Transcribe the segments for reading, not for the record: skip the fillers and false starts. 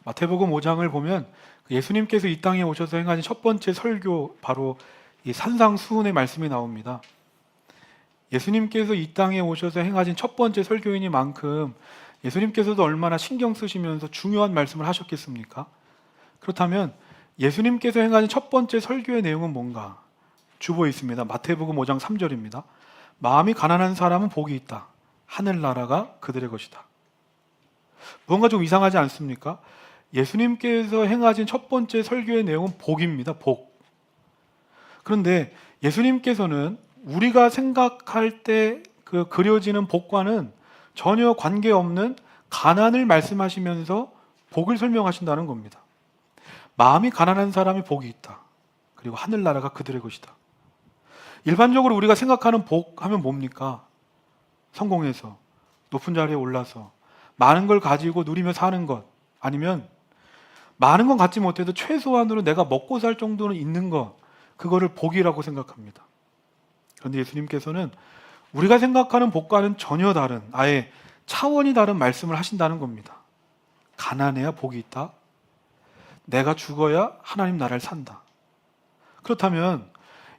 마태복음 5장을 보면 예수님께서 이 땅에 오셔서 행하신 첫 번째 설교, 바로 이 산상수훈의 말씀이 나옵니다. 예수님께서 이 땅에 오셔서 행하신 첫 번째 설교이니만큼 예수님께서도 얼마나 신경 쓰시면서 중요한 말씀을 하셨겠습니까? 그렇다면 예수님께서 행하신 첫 번째 설교의 내용은 뭔가? 주보에 있습니다. 마태복음 5장 3절입니다. 마음이 가난한 사람은 복이 있다. 하늘나라가 그들의 것이다. 뭔가 좀 이상하지 않습니까? 예수님께서 행하신 첫 번째 설교의 내용은 복입니다. 복. 그런데 예수님께서는 우리가 생각할 때 그려지는 복과는 전혀 관계없는 가난을 말씀하시면서 복을 설명하신다는 겁니다. 마음이 가난한 사람이 복이 있다. 그리고 하늘나라가 그들의 것이다. 일반적으로 우리가 생각하는 복 하면 뭡니까? 성공해서, 높은 자리에 올라서, 많은 걸 가지고 누리며 사는 것, 아니면 많은 건 갖지 못해도 최소한으로 내가 먹고 살 정도는 있는 것, 그거를 복이라고 생각합니다. 그런데 예수님께서는 우리가 생각하는 복과는 전혀 다른, 아예 차원이 다른 말씀을 하신다는 겁니다. 가난해야 복이 있다. 내가 죽어야 하나님 나라를 산다. 그렇다면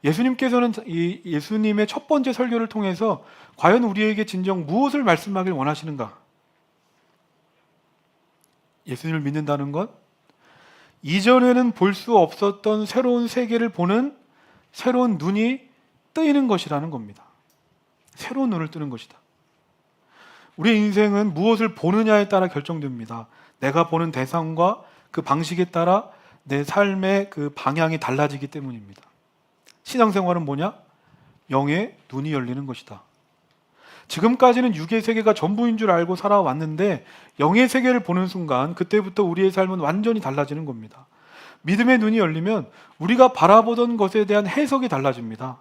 예수님께서는 이 예수님의 첫 번째 설교를 통해서 과연 우리에게 진정 무엇을 말씀하길 원하시는가? 예수님을 믿는다는 것, 이전에는 볼 수 없었던 새로운 세계를 보는 새로운 눈이 뜨이는 것이라는 겁니다. 새로운 눈을 뜨는 것이다. 우리의 인생은 무엇을 보느냐에 따라 결정됩니다. 내가 보는 대상과 그 방식에 따라 내 삶의 그 방향이 달라지기 때문입니다. 신앙생활은 뭐냐? 영의 눈이 열리는 것이다. 지금까지는 육의 세계가 전부인 줄 알고 살아왔는데 영의 세계를 보는 순간 그때부터 우리의 삶은 완전히 달라지는 겁니다. 믿음의 눈이 열리면 우리가 바라보던 것에 대한 해석이 달라집니다.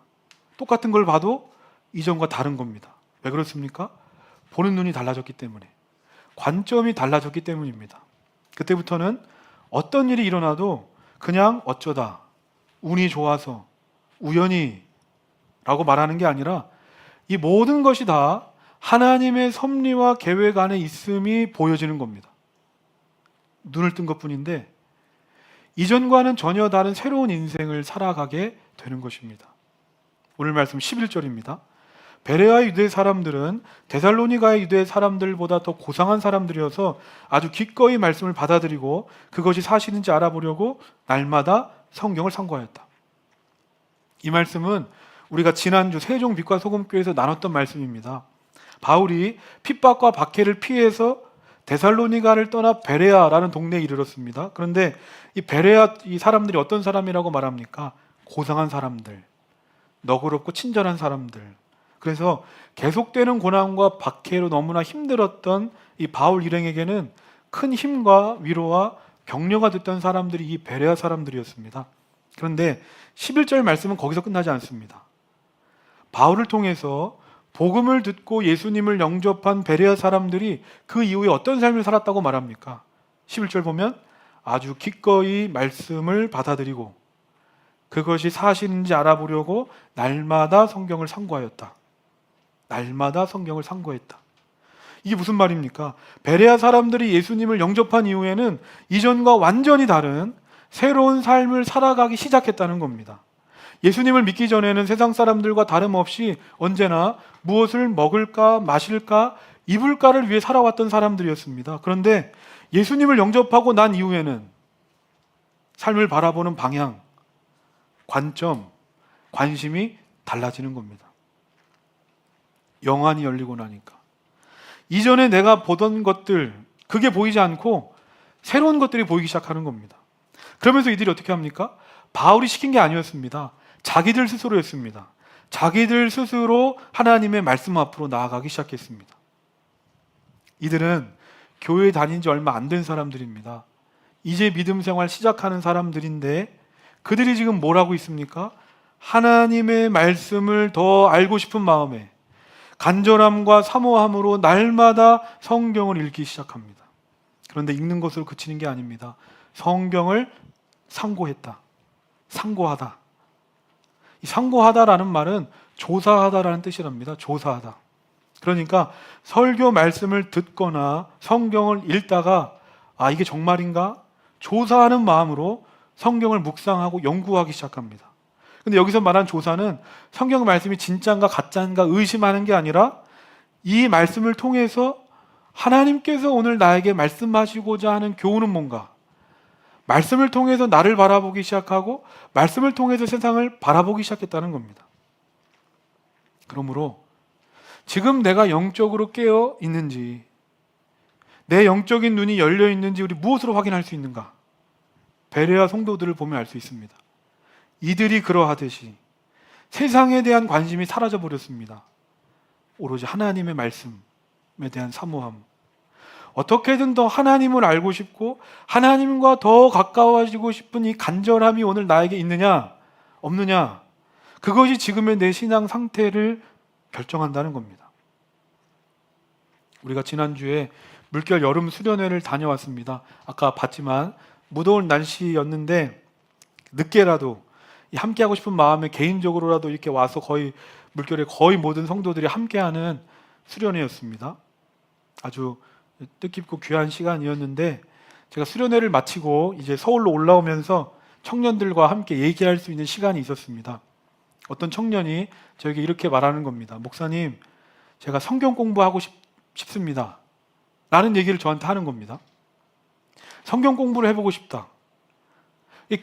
똑같은 걸 봐도 이전과 다른 겁니다. 왜 그렇습니까? 보는 눈이 달라졌기 때문에, 관점이 달라졌기 때문입니다. 그때부터는 어떤 일이 일어나도 그냥 어쩌다, 운이 좋아서, 우연히 라고 말하는 게 아니라 이 모든 것이 다 하나님의 섭리와 계획 안에 있음이 보여지는 겁니다. 눈을 뜬 것뿐인데 이전과는 전혀 다른 새로운 인생을 살아가게 되는 것입니다. 오늘 말씀 11절입니다. 베레아의 유대 사람들은 데살로니가의 유대 사람들보다 더 고상한 사람들이어서 아주 기꺼이 말씀을 받아들이고 그것이 사실인지 알아보려고 날마다 성경을 상고하였다. 이 말씀은 우리가 지난주 세종 빛과 소금교회에서 나눴던 말씀입니다. 바울이 핍박과 박해를 피해서 데살로니가를 떠나 베레아라는 동네에 이르렀습니다. 그런데 이 베레아 이 사람들이 어떤 사람이라고 말합니까? 고상한 사람들, 너그럽고 친절한 사람들. 그래서 계속되는 고난과 박해로 너무나 힘들었던 이 바울 일행에게는 큰 힘과 위로와 격려가 됐던 사람들이 이 베레아 사람들이었습니다. 그런데 11절 말씀은 거기서 끝나지 않습니다. 바울을 통해서 복음을 듣고 예수님을 영접한 베레아 사람들이 그 이후에 어떤 삶을 살았다고 말합니까? 11절 보면 아주 기꺼이 말씀을 받아들이고 그것이 사실인지 알아보려고 날마다 성경을 상고하였다. 날마다 성경을 상고했다. 이게 무슨 말입니까? 베레아 사람들이 예수님을 영접한 이후에는 이전과 완전히 다른 새로운 삶을 살아가기 시작했다는 겁니다. 예수님을 믿기 전에는 세상 사람들과 다름없이 언제나 무엇을 먹을까, 마실까, 입을까를 위해 살아왔던 사람들이었습니다. 그런데 예수님을 영접하고 난 이후에는 삶을 바라보는 방향, 관점, 관심이 달라지는 겁니다. 영안이 열리고 나니까. 이전에 내가 보던 것들, 그게 보이지 않고 새로운 것들이 보이기 시작하는 겁니다. 그러면서 이들이 어떻게 합니까? 바울이 시킨 게 아니었습니다. 자기들 스스로 했습니다. 자기들 스스로 하나님의 말씀 앞으로 나아가기 시작했습니다. 이들은 교회 다닌 지 얼마 안 된 사람들입니다. 이제 믿음 생활 시작하는 사람들인데 그들이 지금 뭘 하고 있습니까? 하나님의 말씀을 더 알고 싶은 마음에 간절함과 사모함으로 날마다 성경을 읽기 시작합니다. 그런데 읽는 것으로 그치는 게 아닙니다. 성경을 상고했다. 상고하다. 이 상고하다라는 말은 조사하다라는 뜻이랍니다. 조사하다. 그러니까 설교 말씀을 듣거나 성경을 읽다가 아, 이게 정말인가? 조사하는 마음으로 성경을 묵상하고 연구하기 시작합니다. 근데 여기서 말한 조사는 성경 말씀이 진짜인가 가짜인가 의심하는 게 아니라 이 말씀을 통해서 하나님께서 오늘 나에게 말씀하시고자 하는 교훈은 뭔가? 말씀을 통해서 나를 바라보기 시작하고 말씀을 통해서 세상을 바라보기 시작했다는 겁니다. 그러므로 지금 내가 영적으로 깨어 있는지, 내 영적인 눈이 열려 있는지 우리 무엇으로 확인할 수 있는가? 베레아 성도들을 보면 알 수 있습니다. 이들이 그러하듯이 세상에 대한 관심이 사라져 버렸습니다. 오로지 하나님의 말씀에 대한 사모함, 어떻게든 더 하나님을 알고 싶고 하나님과 더 가까워지고 싶은 이 간절함이 오늘 나에게 있느냐 없느냐, 그것이 지금의 내 신앙 상태를 결정한다는 겁니다. 우리가 지난주에 물결 여름 수련회를 다녀왔습니다. 아까 봤지만 무더운 날씨였는데 늦게라도 함께하고 싶은 마음에 개인적으로라도 이렇게 와서 거의 물결에 거의 모든 성도들이 함께하는 수련회였습니다. 아주 뜻깊고 귀한 시간이었는데 제가 수련회를 마치고 이제 서울로 올라오면서 청년들과 함께 얘기할 수 있는 시간이 있었습니다. 어떤 청년이 저에게 이렇게 말하는 겁니다. 목사님, 제가 성경 공부하고 싶습니다. 라는 얘기를 저한테 하는 겁니다. 성경 공부를 해보고 싶다.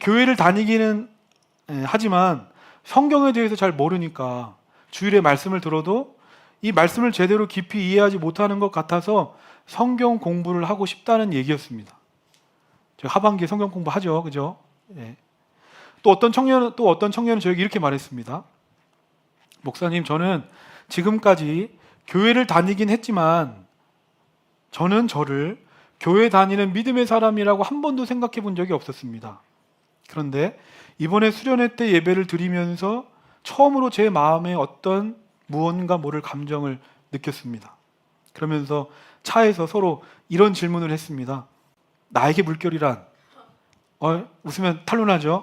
교회를 다니기는 하지만 성경에 대해서 잘 모르니까 주일에 말씀을 들어도 이 말씀을 제대로 깊이 이해하지 못하는 것 같아서 성경 공부를 하고 싶다는 얘기였습니다. 제가 하반기에 성경 공부하죠, 그죠? 예. 또 어떤 청년은 저에게 이렇게 말했습니다. 목사님, 저는 지금까지 교회를 다니긴 했지만 저는 저를 교회 다니는 믿음의 사람이라고 한 번도 생각해 본 적이 없었습니다. 그런데 이번에 수련회 때 예배를 드리면서 처음으로 제 마음에 어떤 무언가 모를 감정을 느꼈습니다. 그러면서 차에서 서로 이런 질문을 했습니다. 나에게 물결이란? 웃으면 탄론하죠?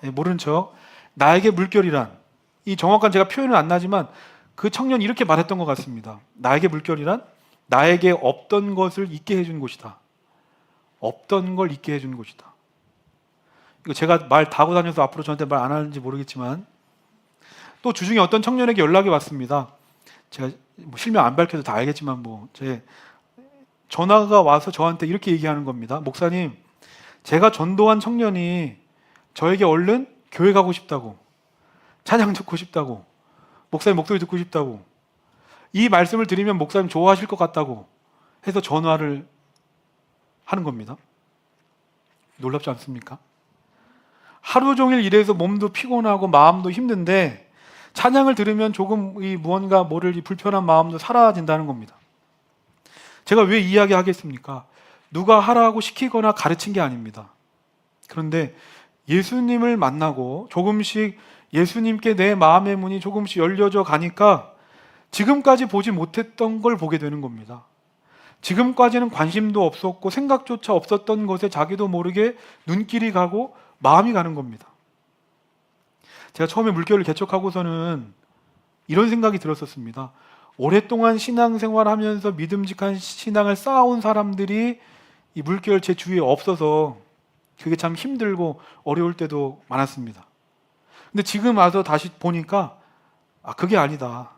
네, 모른 척. 나에게 물결이란? 이 정확한 제가 표현은 안 나지만 그 청년이 이렇게 말했던 것 같습니다. 나에게 물결이란? 나에게 없던 것을 있게 해준 곳이다. 없던 걸 있게 해준 곳이다. 이거 제가 말 다 하고 다녀서 앞으로 저한테 말 안 하는지 모르겠지만 또 주중에 어떤 청년에게 연락이 왔습니다. 제가 실명 안 밝혀도 다 알겠지만 제 전화가 와서 저한테 이렇게 얘기하는 겁니다. 목사님, 제가 전도한 청년이 저에게 얼른 교회 가고 싶다고, 찬양 듣고 싶다고, 목사님 목소리 듣고 싶다고, 이 말씀을 드리면 목사님 좋아하실 것 같다고 해서 전화를 하는 겁니다. 놀랍지 않습니까? 하루 종일 일해서 몸도 피곤하고 마음도 힘든데 찬양을 들으면 조금 이 무언가 모를 이 불편한 마음도 사라진다는 겁니다. 제가 왜 이야기하겠습니까? 누가 하라고 시키거나 가르친 게 아닙니다. 그런데 예수님을 만나고 조금씩 예수님께 내 마음의 문이 조금씩 열려져 가니까 지금까지 보지 못했던 걸 보게 되는 겁니다. 지금까지는 관심도 없었고 생각조차 없었던 것에 자기도 모르게 눈길이 가고 마음이 가는 겁니다. 제가 처음에 물결을 개척하고서는 이런 생각이 들었었습니다. 오랫동안 신앙생활하면서 믿음직한 신앙을 쌓아온 사람들이 이 물결 제 주위에 없어서 그게 참 힘들고 어려울 때도 많았습니다. 근데 지금 와서 다시 보니까 그게 아니다.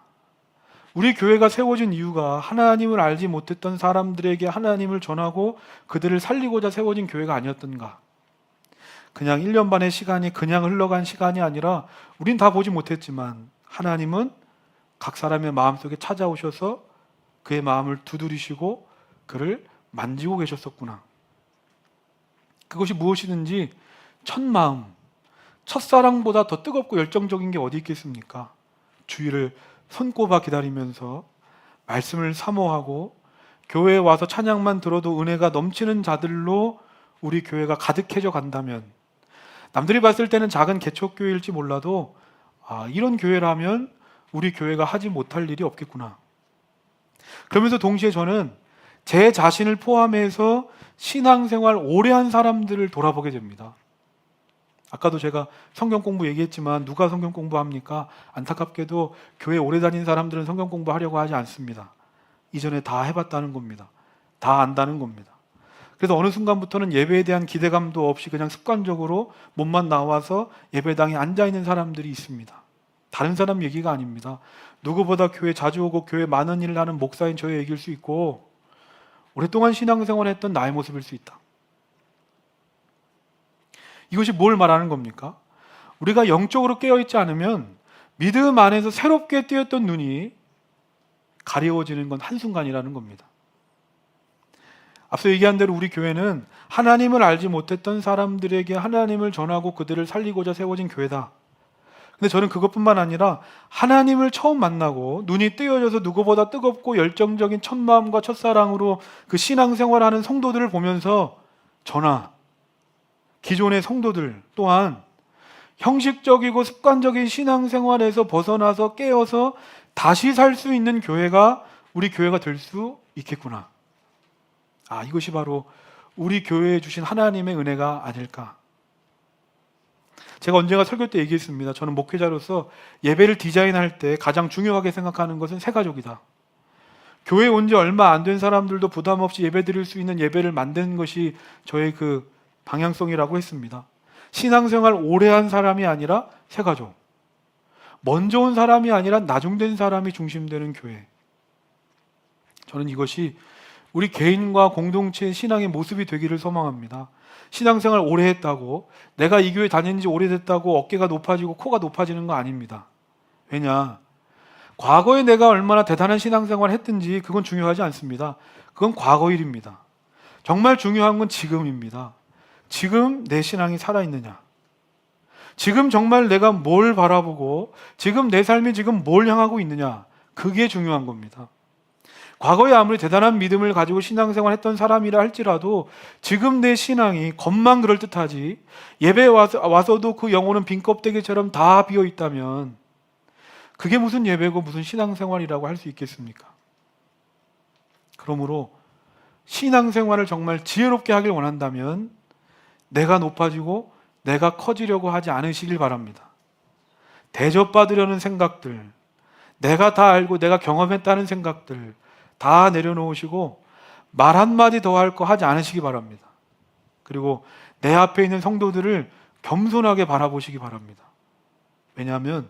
우리 교회가 세워진 이유가 하나님을 알지 못했던 사람들에게 하나님을 전하고 그들을 살리고자 세워진 교회가 아니었던가. 그냥 1년 반의 시간이 그냥 흘러간 시간이 아니라 우린 다 보지 못했지만 하나님은 각 사람의 마음속에 찾아오셔서 그의 마음을 두드리시고 그를 만지고 계셨었구나. 그것이 무엇이든지 첫 마음, 첫사랑보다 더 뜨겁고 열정적인 게 어디 있겠습니까? 주의를 손꼽아 기다리면서 말씀을 사모하고 교회에 와서 찬양만 들어도 은혜가 넘치는 자들로 우리 교회가 가득해져 간다면, 남들이 봤을 때는 작은 개척교회일지 몰라도 이런 교회라면 우리 교회가 하지 못할 일이 없겠구나. 그러면서 동시에 저는 제 자신을 포함해서 신앙생활 오래 한 사람들을 돌아보게 됩니다. 아까도 제가 성경 공부 얘기했지만 누가 성경 공부합니까? 안타깝게도 교회 오래 다닌 사람들은 성경 공부하려고 하지 않습니다. 이전에 다 해봤다는 겁니다. 다 안다는 겁니다. 그래서 어느 순간부터는 예배에 대한 기대감도 없이 그냥 습관적으로 몸만 나와서 예배당에 앉아있는 사람들이 있습니다. 다른 사람 얘기가 아닙니다. 누구보다 교회 자주 오고 교회 많은 일을 하는 목사인 저의 얘기일 수 있고 오랫동안 신앙생활을 했던 나의 모습일 수 있다. 이것이 뭘 말하는 겁니까? 우리가 영적으로 깨어있지 않으면 믿음 안에서 새롭게 뜨였던 눈이 가려워지는 건 한순간이라는 겁니다. 앞서 얘기한 대로 우리 교회는 하나님을 알지 못했던 사람들에게 하나님을 전하고 그들을 살리고자 세워진 교회다. 근데 저는 그것뿐만 아니라 하나님을 처음 만나고 눈이 뜨여져서 누구보다 뜨겁고 열정적인 첫 마음과 첫사랑으로 그 신앙생활하는 성도들을 보면서 저나 기존의 성도들 또한 형식적이고 습관적인 신앙생활에서 벗어나서 깨어서 다시 살 수 있는 교회가 우리 교회가 될 수 있겠구나. 이것이 바로 우리 교회에 주신 하나님의 은혜가 아닐까. 제가 언젠가 설교 때 얘기했습니다. 저는 목회자로서 예배를 디자인할 때 가장 중요하게 생각하는 것은 새 가족이다. 교회에 온 지 얼마 안 된 사람들도 부담 없이 예배 드릴 수 있는 예배를 만드는 것이 저의 그 방향성이라고 했습니다. 신앙생활 오래 한 사람이 아니라 새 가족. 먼저 온 사람이 아니라 나중된 사람이 중심되는 교회. 저는 이것이 우리 개인과 공동체의 신앙의 모습이 되기를 소망합니다. 신앙생활 오래 했다고 내가 이 교회 다닌 지 오래됐다고 어깨가 높아지고 코가 높아지는 거 아닙니다. 왜냐? 과거에 내가 얼마나 대단한 신앙생활을 했든지 그건 중요하지 않습니다. 그건 과거 일입니다. 정말 중요한 건 지금입니다. 지금 내 신앙이 살아있느냐? 지금 정말 내가 뭘 바라보고 지금 내 삶이 지금 뭘 향하고 있느냐? 그게 중요한 겁니다. 과거에 아무리 대단한 믿음을 가지고 신앙생활 했던 사람이라 할지라도 지금 내 신앙이 겉만 그럴듯하지 예배에 와서도 그 영혼은 빈 껍데기처럼 다 비어 있다면 그게 무슨 예배고 무슨 신앙생활이라고 할 수 있겠습니까? 그러므로 신앙생활을 정말 지혜롭게 하길 원한다면 내가 높아지고 내가 커지려고 하지 않으시길 바랍니다. 대접받으려는 생각들, 내가 다 알고 내가 경험했다는 생각들 다 내려놓으시고 말 한마디 더 할 거 하지 않으시기 바랍니다. 그리고 내 앞에 있는 성도들을 겸손하게 바라보시기 바랍니다. 왜냐하면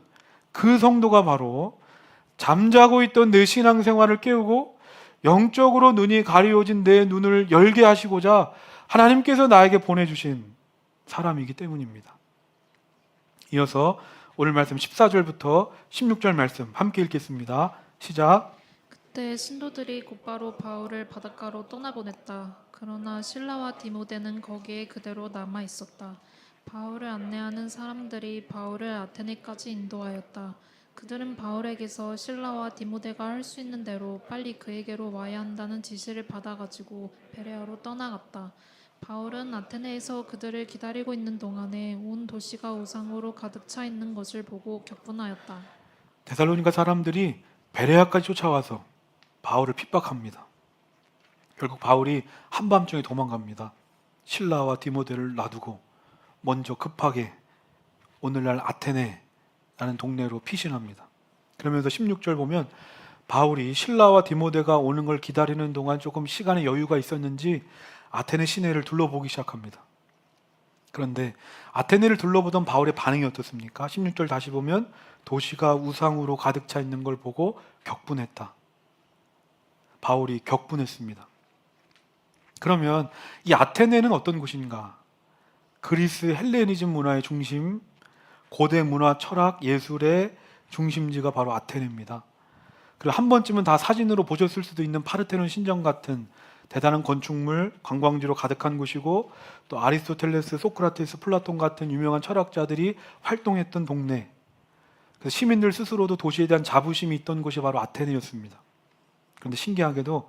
그 성도가 바로 잠자고 있던 내 신앙생활을 깨우고 영적으로 눈이 가려워진 내 눈을 열게 하시고자 하나님께서 나에게 보내주신 사람이기 때문입니다. 이어서 오늘 말씀 14절부터 16절 말씀 함께 읽겠습니다. 시작. 그때 신도들이 곧바로 바울을 바닷가로 떠나보냈다. 그러나 실라와 디모데는 거기에 그대로 남아 있었다. 바울을 안내하는 사람들이 바울을 아테네까지 인도하였다. 그들은 바울에게서 실라와 디모데가 할 수 있는 대로 빨리 그에게로 와야 한다는 지시를 받아가지고 베레아로 떠나갔다. 바울은 아테네에서 그들을 기다리고 있는 동안에 온 도시가 우상으로 가득 차 있는 것을 보고 격분하였다. 데살로니가 사람들이 베레아까지 쫓아와서 바울을 핍박합니다. 결국 바울이 한밤중에 도망갑니다. 실라와 디모데를 놔두고 먼저 급하게 오늘날 아테네라는 동네로 피신합니다. 그러면서 16절 보면 바울이 실라와 디모데가 오는 걸 기다리는 동안 조금 시간의 여유가 있었는지 아테네 시내를 둘러보기 시작합니다. 그런데 아테네를 둘러보던 바울의 반응이 어떻습니까? 16절 다시 보면 도시가 우상으로 가득 차 있는 걸 보고 격분했다. 바울이 격분했습니다. 그러면 이 아테네는 어떤 곳인가? 그리스 헬레니즘 문화의 중심, 고대 문화, 철학, 예술의 중심지가 바로 아테네입니다. 그리고 한 번쯤은 다 사진으로 보셨을 수도 있는 파르테논 신전 같은 대단한 건축물, 관광지로 가득한 곳이고 또 아리스토텔레스, 소크라테스, 플라톤 같은 유명한 철학자들이 활동했던 동네. 그래서 시민들 스스로도 도시에 대한 자부심이 있던 곳이 바로 아테네였습니다. 그런데 신기하게도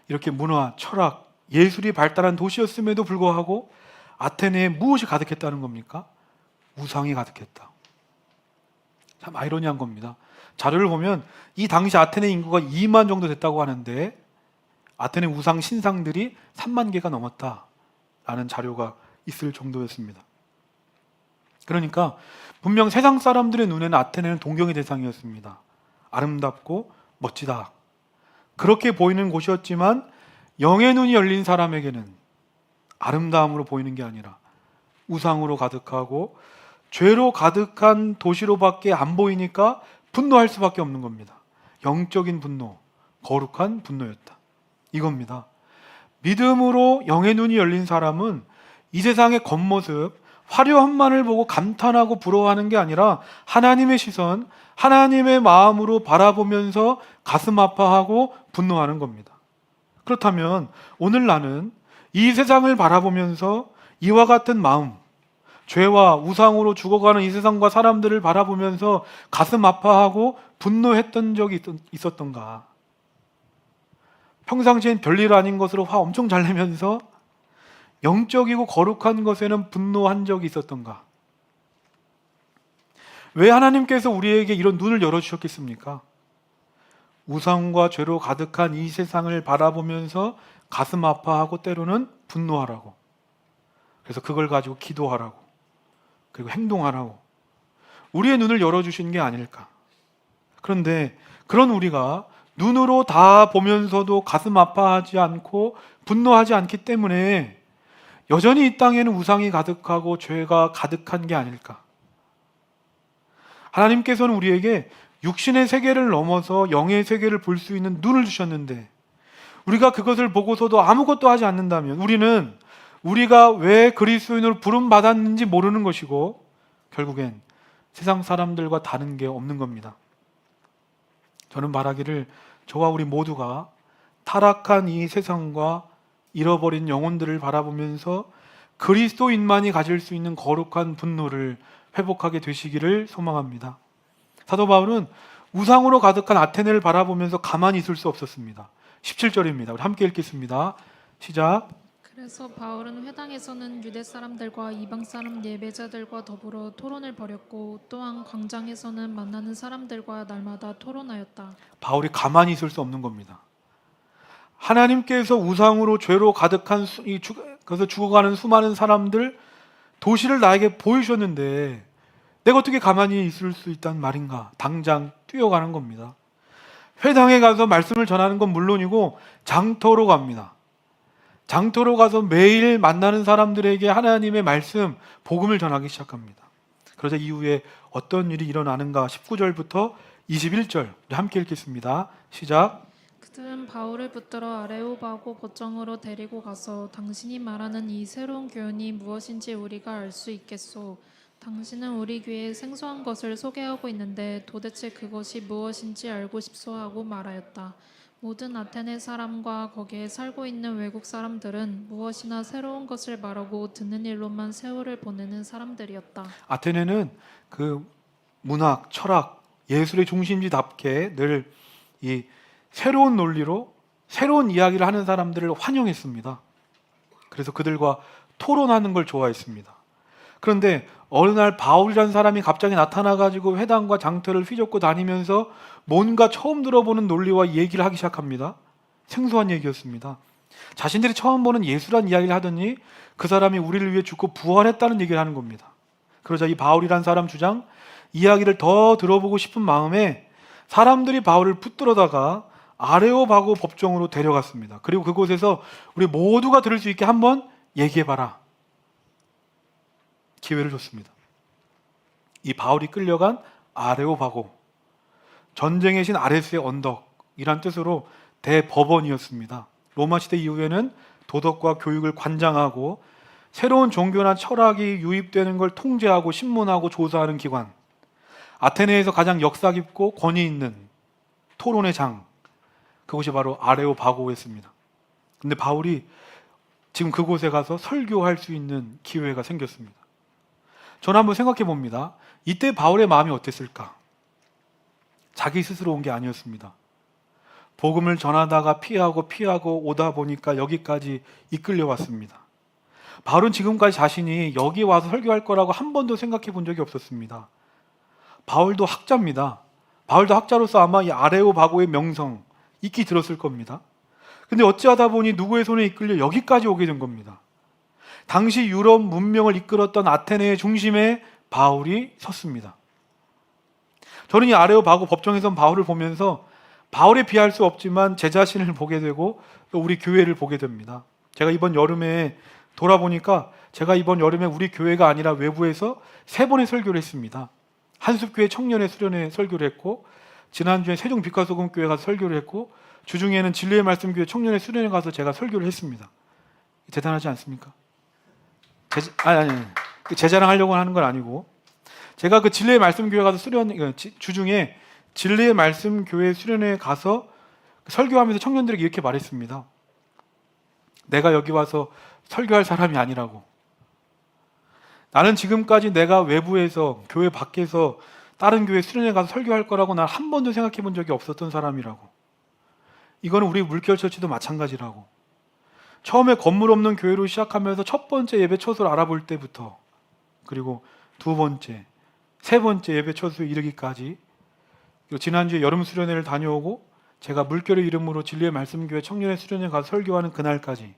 이렇게 문화, 철학, 예술이 발달한 도시였음에도 불구하고 아테네에 무엇이 가득했다는 겁니까? 우상이 가득했다. 참 아이러니한 겁니다. 자료를 보면 이 당시 아테네 인구가 2만 정도 됐다고 하는데 아테네 우상 신상들이 3만 개가 넘었다라는 자료가 있을 정도였습니다. 그러니까 분명 세상 사람들의 눈에는 아테네는 동경의 대상이었습니다. 아름답고 멋지다. 그렇게 보이는 곳이었지만 영의 눈이 열린 사람에게는 아름다움으로 보이는 게 아니라 우상으로 가득하고 죄로 가득한 도시로밖에 안 보이니까 분노할 수밖에 없는 겁니다. 영적인 분노, 거룩한 분노였다. 이겁니다. 믿음으로 영의 눈이 열린 사람은 이 세상의 겉모습, 화려함만을 보고 감탄하고 부러워하는 게 아니라 하나님의 시선, 하나님의 마음으로 바라보면서 가슴 아파하고 분노하는 겁니다. 그렇다면 오늘 나는 이 세상을 바라보면서 이와 같은 마음, 죄와 우상으로 죽어가는 이 세상과 사람들을 바라보면서 가슴 아파하고 분노했던 적이 있었던가? 평상시엔 별일 아닌 것으로 화 엄청 잘 내면서 영적이고 거룩한 것에는 분노한 적이 있었던가? 왜 하나님께서 우리에게 이런 눈을 열어주셨겠습니까? 우상과 죄로 가득한 이 세상을 바라보면서 가슴 아파하고 때로는 분노하라고. 그래서 그걸 가지고 기도하라고. 그리고 행동하라고. 우리의 눈을 열어주신 게 아닐까. 그런데 그런 우리가 눈으로 다 보면서도 가슴 아파하지 않고 분노하지 않기 때문에 여전히 이 땅에는 우상이 가득하고 죄가 가득한 게 아닐까. 하나님께서는 우리에게 육신의 세계를 넘어서 영의 세계를 볼 수 있는 눈을 주셨는데 우리가 그것을 보고서도 아무것도 하지 않는다면 우리는 우리가 왜 그리스도인으로 부름받았는지 모르는 것이고 결국엔 세상 사람들과 다른 게 없는 겁니다. 저는 말하기를 저와 우리 모두가 타락한 이 세상과 잃어버린 영혼들을 바라보면서 그리스도인만이 가질 수 있는 거룩한 분노를 회복하게 되시기를 소망합니다. 사도 바울은 우상으로 가득한 아테네를 바라보면서 가만히 있을 수 없었습니다. 17절입니다. 우리 함께 읽겠습니다. 시작. 그래서 바울은 회당에서는 유대 사람들과 이방 사람 예배자들과 더불어 토론을 벌였고 또한 광장에서는 만나는 사람들과 날마다 토론하였다. 바울이 가만히 있을 수 없는 겁니다. 하나님께서 우상으로 죄로 가득한 그래서 죽어가는 수많은 사람들 도시를 나에게 보이셨는데 내가 어떻게 가만히 있을 수 있단 말인가? 당장 뛰어가는 겁니다. 회당에 가서 말씀을 전하는 건 물론이고 장터로 갑니다. 장터로 가서 매일 만나는 사람들에게 하나님의 말씀, 복음을 전하기 시작합니다. 그러자 이후에 어떤 일이 일어나는가? 19절부터 21절 함께 읽겠습니다. 시작. 그들은 바울을 붙들어 아레오바고 거정으로 데리고 가서 당신이 말하는 이 새로운 교훈이 무엇인지 우리가 알 수 있겠소. 당신은 우리 교회에 생소한 것을 소개하고 있는데 도대체 그것이 무엇인지 알고 싶소 하고 말하였다. 모든 아테네 사람과 거기에 살고 있는 외국 사람들은 무엇이나 새로운 것을 말하고 듣는 일로만 세월을 보내는 사람들이었다. 아테네는 그 문학, 철학, 예술의 중심지답게 늘 이 새로운 논리로 새로운 이야기를 하는 사람들을 환영했습니다. 그래서 그들과 토론하는 걸 좋아했습니다. 그런데 어느 날 바울이라는 사람이 갑자기 나타나가지고 회당과 장터를 휘젓고 다니면서 뭔가 처음 들어보는 논리와 얘기를 하기 시작합니다. 생소한 얘기였습니다. 자신들이 처음 보는 예술한 이야기를 하더니 그 사람이 우리를 위해 죽고 부활했다는 얘기를 하는 겁니다. 그러자 이 바울이라는 사람 주장 이야기를 더 들어보고 싶은 마음에 사람들이 바울을 붙들어다가 아레오바고 법정으로 데려갔습니다. 그리고 그곳에서 우리 모두가 들을 수 있게 한번 얘기해봐라. 기회를 줬습니다. 이 바울이 끌려간 아레오바고, 전쟁의 신 아레스의 언덕이란 뜻으로 대법원이었습니다. 로마 시대 이후에는 도덕과 교육을 관장하고 새로운 종교나 철학이 유입되는 걸 통제하고 신문하고 조사하는 기관, 아테네에서 가장 역사 깊고 권위 있는 토론의 장, 그곳이 바로 아레오바고였습니다. 근데 바울이 지금 그곳에 가서 설교할 수 있는 기회가 생겼습니다. 저는 한번 생각해 봅니다. 이때 바울의 마음이 어땠을까? 자기 스스로 온 게 아니었습니다. 복음을 전하다가 피하고 오다 보니까 여기까지 이끌려 왔습니다. 바울은 지금까지 자신이 여기 와서 설교할 거라고 한 번도 생각해 본 적이 없었습니다. 바울도 학자입니다. 바울도 학자로서 아마 이 아레오바고의 명성 익히 들었을 겁니다. 근데 어찌하다 보니 누구의 손에 이끌려 여기까지 오게 된 겁니다. 당시 유럽 문명을 이끌었던 아테네의 중심에 바울이 섰습니다. 저는 이 아레오바고 법정에서 바울을 보면서 바울에 비할 수 없지만 제 자신을 보게 되고 또 우리 교회를 보게 됩니다. 제가 이번 여름에 돌아보니까 제가 이번 여름에 우리 교회가 아니라 외부에서 3번의 설교를 했습니다. 한숲교회 청년의 수련회 설교를 했고, 지난주에 세종 빛과 소금 교회 가서 설교를 했고, 주중에는 진리의 말씀 교회 청년의 수련회 가서 제가 설교를 했습니다. 대단하지 않습니까? 제 자랑하려고 하는 건 아니고, 제가 그 진리의 말씀 교회 가서 주중에 진리의 말씀 교회 수련회에 가서 설교하면서 청년들에게 이렇게 말했습니다. 내가 여기 와서 설교할 사람이 아니라고. 나는 지금까지 내가 외부에서, 교회 밖에서 다른 교회 수련회 가서 설교할 거라고 난 한 번도 생각해 본 적이 없었던 사람이라고. 이거는 우리 물결처치도 마찬가지라고. 처음에 건물 없는 교회로 시작하면서 첫 번째 예배 처소를 알아볼 때부터, 그리고 두 번째, 세 번째 예배 처소에 이르기까지, 그리고 지난주에 여름 수련회를 다녀오고 제가 물결의 이름으로 진리의 말씀교회 청년의 수련회 가서 설교하는 그날까지,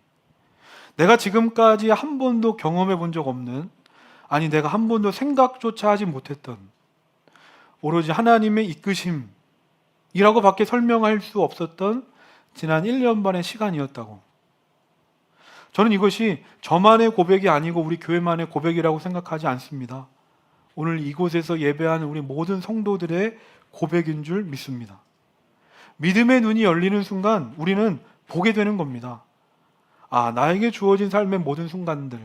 내가 지금까지 한 번도 경험해 본 적 없는, 아니 내가 한 번도 생각조차 하지 못했던, 오로지 하나님의 이끄심이라고 밖에 설명할 수 없었던 지난 1년 반의 시간이었다고. 저는 이것이 저만의 고백이 아니고 우리 교회만의 고백이라고 생각하지 않습니다. 오늘 이곳에서 예배하는 우리 모든 성도들의 고백인 줄 믿습니다. 믿음의 눈이 열리는 순간 우리는 보게 되는 겁니다. 아, 나에게 주어진 삶의 모든 순간들,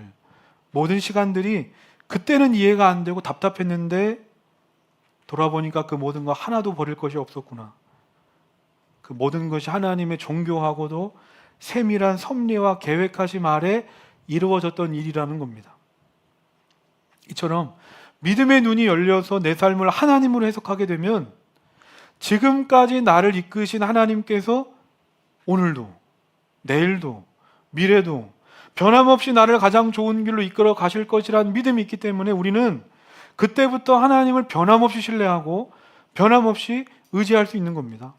모든 시간들이 그때는 이해가 안 되고 답답했는데 돌아보니까 그 모든 거 하나도 버릴 것이 없었구나. 그 모든 것이 하나님의 정교하고도 세밀한 섭리와 계획하심 아래 이루어졌던 일이라는 겁니다. 이처럼 믿음의 눈이 열려서 내 삶을 하나님으로 해석하게 되면 지금까지 나를 이끄신 하나님께서 오늘도, 내일도, 미래도 변함없이 나를 가장 좋은 길로 이끌어 가실 것이라는 믿음이 있기 때문에 우리는 그때부터 하나님을 변함없이 신뢰하고 변함없이 의지할 수 있는 겁니다.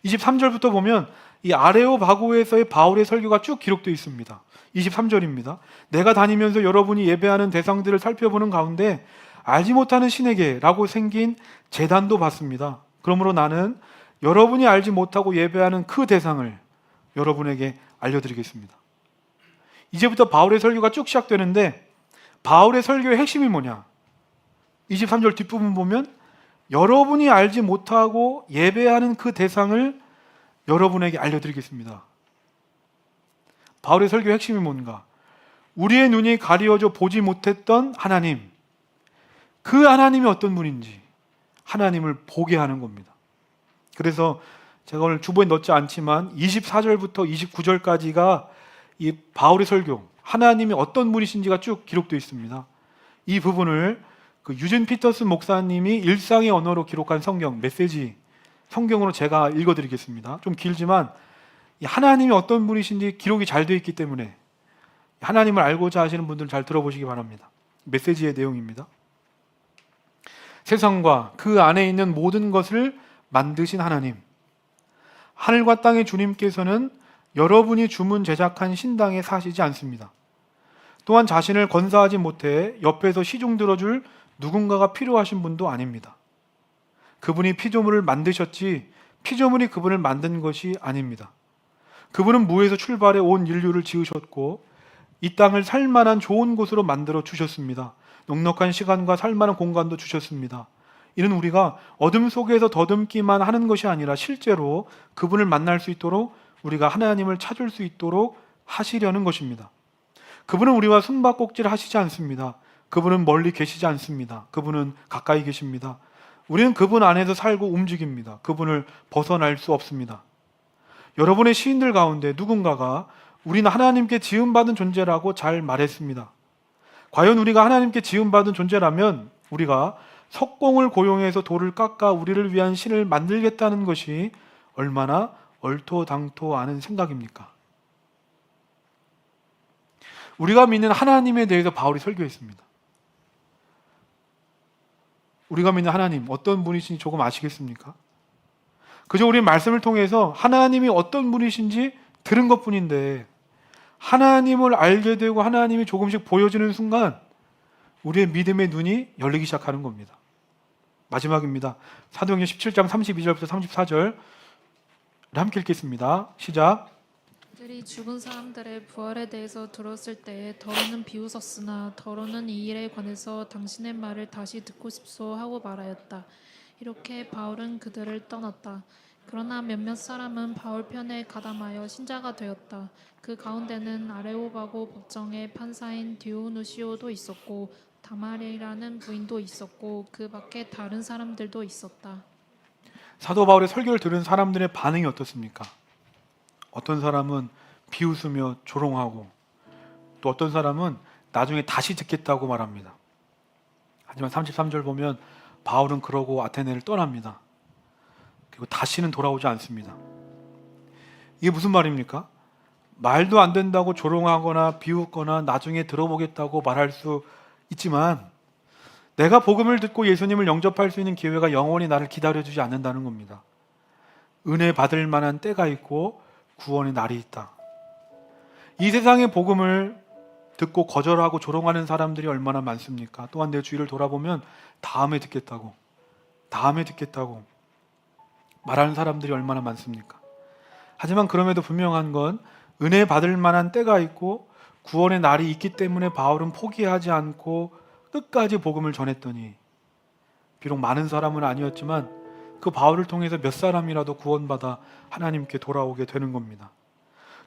23절부터 보면 이 아레오바고에서의 바울의 설교가 쭉 기록되어 있습니다. 23절입니다. 내가 다니면서 여러분이 예배하는 대상들을 살펴보는 가운데 알지 못하는 신에게라고 생긴 제단도 봤습니다. 그러므로 나는 여러분이 알지 못하고 예배하는 그 대상을 여러분에게 알려드리겠습니다. 이제부터 바울의 설교가 쭉 시작되는데 바울의 설교의 핵심이 뭐냐? 23절 뒷부분 보면 여러분이 알지 못하고 예배하는 그 대상을 여러분에게 알려드리겠습니다. 바울의 설교의 핵심이 뭔가? 우리의 눈이 가리워져 보지 못했던 하나님, 그 하나님이 어떤 분인지 하나님을 보게 하는 겁니다. 그래서 제가 오늘 주보에 넣지 않지만 24절부터 29절까지가 이 바울의 설교, 하나님이 어떤 분이신지가 쭉 기록되어 있습니다. 이 부분을 그 유진 피터슨 목사님이 일상의 언어로 기록한 성경, 메시지 성경으로 제가 읽어드리겠습니다. 좀 길지만 하나님이 어떤 분이신지 기록이 잘 되어 있기 때문에 하나님을 알고자 하시는 분들은 잘 들어보시기 바랍니다. 메시지의 내용입니다. 세상과 그 안에 있는 모든 것을 만드신 하나님, 하늘과 땅의 주님께서는 여러분이 주문 제작한 신당에 사시지 않습니다. 또한 자신을 건사하지 못해 옆에서 시중 들어줄 누군가가 필요하신 분도 아닙니다. 그분이 피조물을 만드셨지 피조물이 그분을 만든 것이 아닙니다. 그분은 무에서 출발해 온 인류를 지으셨고 이 땅을 살만한 좋은 곳으로 만들어 주셨습니다. 넉넉한 시간과 살만한 공간도 주셨습니다. 이는 우리가 어둠 속에서 더듬기만 하는 것이 아니라 실제로 그분을 만날 수 있도록 우리가 하나님을 찾을 수 있도록 하시려는 것입니다. 그분은 우리와 숨바꼭질 하시지 않습니다. 그분은 멀리 계시지 않습니다. 그분은 가까이 계십니다. 우리는 그분 안에서 살고 움직입니다. 그분을 벗어날 수 없습니다. 여러분의 시인들 가운데 누군가가 우리는 하나님께 지음받은 존재라고 잘 말했습니다. 과연 우리가 하나님께 지음받은 존재라면 우리가 석공을 고용해서 돌을 깎아 우리를 위한 신을 만들겠다는 것이 얼마나 얼토당토 않은 생각입니까? 우리가 믿는 하나님에 대해서 바울이 설교했습니다. 우리가 믿는 하나님 어떤 분이신지 조금 아시겠습니까? 그저 우리 말씀을 통해서 하나님이 어떤 분이신지 들은 것뿐인데 하나님을 알게 되고 하나님이 조금씩 보여지는 순간 우리의 믿음의 눈이 열리기 시작하는 겁니다. 마지막입니다. 사도행전 17장 32절부터 34절 함께 읽겠습니다. 시작. 그들이 죽은 사람들의 부활에 대해서 들었을 때 더러는 비웃었으나 더러는 이 일에 관해서 당신의 말을 다시 듣고 싶소 하고 말하였다. 이렇게 바울은 그들을 떠났다. 그러나 몇몇 사람은 바울 편에 가담하여 신자가 되었다. 그 가운데는 아레오바고 법정의 판사인 디오누시오도 있었고 다말이라는 부인도 있었고 그 밖에 다른 사람들도 있었다. 사도 바울의 설교를 들은 사람들의 반응이 어떻습니까? 어떤 사람은 비웃으며 조롱하고 또 어떤 사람은 나중에 다시 듣겠다고 말합니다. 하지만 33절 보면 바울은 그러고 아테네를 떠납니다. 그리고 다시는 돌아오지 않습니다. 이게 무슨 말입니까? 말도 안 된다고 조롱하거나 비웃거나 나중에 들어보겠다고 말할 수 있지만 내가 복음을 듣고 예수님을 영접할 수 있는 기회가 영원히 나를 기다려주지 않는다는 겁니다. 은혜 받을 만한 때가 있고 구원의 날이 있다. 이 세상의 복음을 듣고 거절하고 조롱하는 사람들이 얼마나 많습니까? 또한 내 주위를 돌아보면 다음에 듣겠다고 말하는 사람들이 얼마나 많습니까? 하지만 그럼에도 분명한 건 은혜 받을 만한 때가 있고 구원의 날이 있기 때문에 바울은 포기하지 않고 끝까지 복음을 전했더니 비록 많은 사람은 아니었지만 그 바울을 통해서 몇 사람이라도 구원받아 하나님께 돌아오게 되는 겁니다.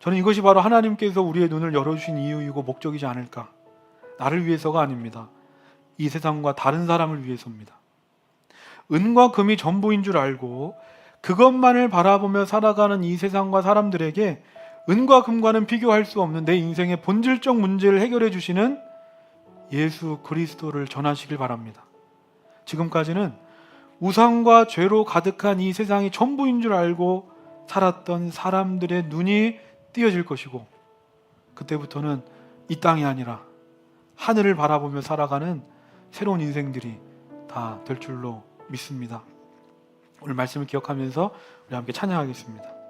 저는 이것이 바로 하나님께서 우리의 눈을 열어주신 이유이고 목적이지 않을까. 나를 위해서가 아닙니다. 이 세상과 다른 사람을 위해서입니다. 은과 금이 전부인 줄 알고 그것만을 바라보며 살아가는 이 세상과 사람들에게 은과 금과는 비교할 수 없는 내 인생의 본질적 문제를 해결해 주시는 예수 그리스도를 전하시길 바랍니다. 지금까지는 우상과 죄로 가득한 이 세상이 전부인 줄 알고 살았던 사람들의 눈이 띄어질 것이고 그때부터는 이 땅이 아니라 하늘을 바라보며 살아가는 새로운 인생들이 다 될 줄로 믿습니다. 오늘 말씀을 기억하면서 우리 함께 찬양하겠습니다.